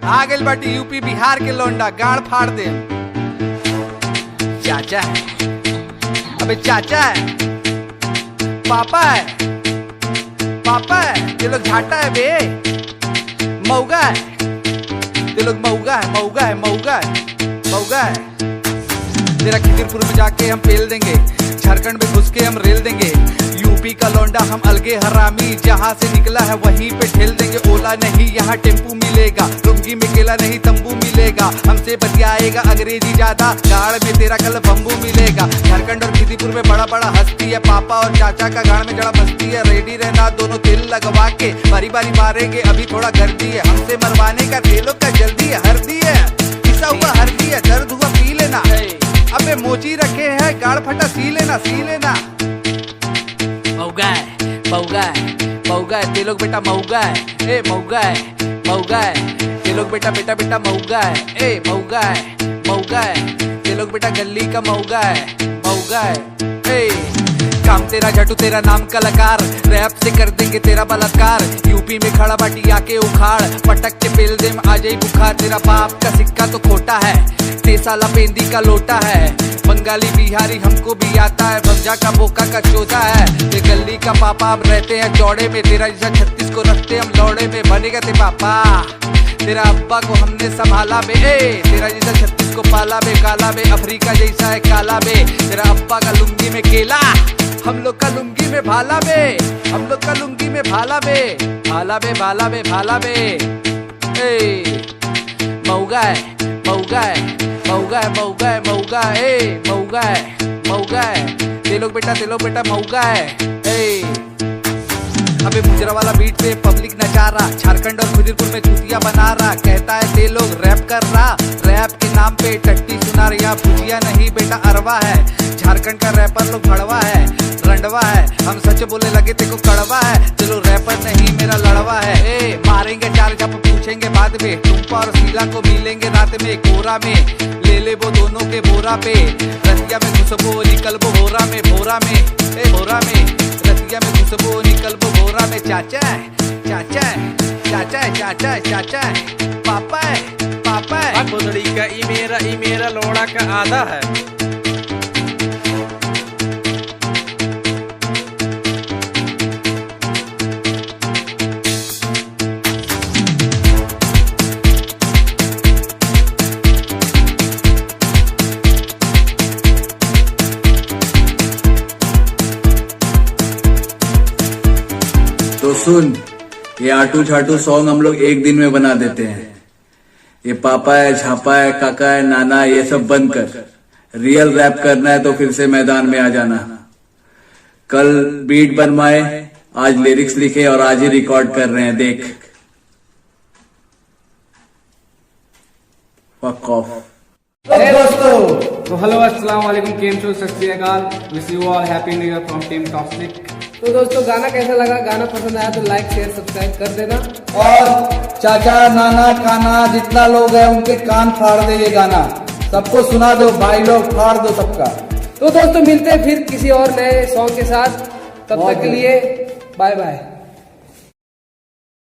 आ गइल बाटी यूपी बिहार के लौंडा, गाड़ फाड़ दे। चाचा है, अबे चाचा है, पापा है, पापा है, ये लोग झाटा है बे, मऊगा है, ये लोग मऊगा है, मऊगा है, मऊगा है, मऊगा है। तेरा खिदिरपुर में जाके हम पेल देंगे, झारखंड में घुस के हम रेल देंगे। यूपी का लौंडा हम अलगे हरामी, जहाँ से निकला है वहीं पे ठेल देंगे। ओला नहीं यहाँ टेम्पू मिलेगा, लुंगी में केला नहीं तंबू मिलेगा। हमसे बतियाएगा अंग्रेजी ज्यादा, गाड़ में तेरा कल बम्बू मिलेगा। झारखंड और खिदीपुर में बड़ा बड़ा हस्ती है, पापा और चाचा का गाड़ में जड़ा मस्ती है। रेडी रहना दोनों तेल लगवा के, बारी बारी मारेंगे अभी थोड़ा गर्दी है। हमसे मरवाने का तेलों का जल्दी है, हरदी है पिसा हुआ, हरदी है, दर्द हुआ पी लेना। अबे मोची रखे है, गाड़ फटा सी लेना, सी लेना। मऊगा है, मऊगा है, मऊगा है, ते लोग बेटा मऊगा है, ए मऊगा है, मऊगा है, ते लोग बेटा बेटा बेटा मऊगा है, ए मऊगा है, मऊगा है, ते लोग बेटा गली का मऊगा है, मऊगा है, ए। काम तेरा झटू तेरा नाम कलाकार, रैप से कर देंगे तेरा बलात्कार। यूपी में खड़ा बाटी आके उखाड़, पटक के पेल दे आ जाई बुखार। तेरा बाप का सिक्का तो खोटा है, साला पेंदी का लोटा है। बंगाली बिहारी हमको भी आता है, भंजा का बोका का चोता है। ये गली का पापा अब रहते हैं चौड़े में, तेरा जैसा 36 को रखते हम लौड़े में। बनेगा ते पापा, तेरा अब्बा को हमने संभाला बे, तेरा जैसा 36 को पाला बे। काला बे अफ्रीका जैसा है काला बे, तेरा अब्बा का लुंगी में केला, हम लोग का लुंगी में भाला बे, हम लोग का लुंगी में भाला बे, भाला बे, भाला बे, भाला बे। मऊगा है, मऊगा है, मऊगा है, मऊगा है, मऊगा है, मऊगा है, मऊगा है, ते लोग बेटा मऊगा है, अबे मुजरा वाला बीट पे पब्लिक नचा रहा, झारखंड और खिदिरपुर में चूतिया बना रहा। कहता है ते लोग रैप कर रहा, रैप के नाम पे टट्टी सुना रहा। भुजिया नहीं बेटा अरवा है, झारखंड का रैपर लोग भड़वा है, रंडवा है। हम सच बोले लगे तेको कड़वा है, चलो रैपर नहीं मेरा लड़वा है। मारेंगे चार झप पूछेंगे बाद में, टुम्पा और शीला को मिलेंगे रात में कोरा में। ले वो दोनों के बोरा पे, रतिया में घुसबो निकलबो बोरा में, बोरा में, बोरा में, रतिया में घुसबो निकलबो बोरा में। चाचा है, चाचा है, चाचा है, चाचा है, चाचा है, पापा है, पापा है। खुदड़ी का ई मेरा लोड़ा का आधा है। तो सुन, ये आटू छाटू सॉन्ग हम लोग एक दिन में बना देते हैं। ये पापा है, झापा है, काका है, नाना, ये सब बंद कर। रियल रैप करना है तो फिर से मैदान में आ जाना। कल बीट बनवाए, आज लिरिक्स लिखे और आज ही रिकॉर्ड कर रहे हैं, देख। Fuck off. हे दोस्तों, तो हेलो अस्सलाम वालेकुम, केम शो, सत श्री अकाल, wish you all happy new year from team toxic. तो दोस्तों गाना कैसा लगा? गाना पसंद आया तो लाइक शेयर सब्सक्राइब कर देना। और चाचा नाना काना जितना लोग हैं उनके कान फाड़ दे ये गाना, सबको सुना दो भाई लोग, फाड़ दो सबका। तो दोस्तों मिलते हैं फिर किसी और नए सॉन्ग के साथ, तब तक के लिए बाय बाय।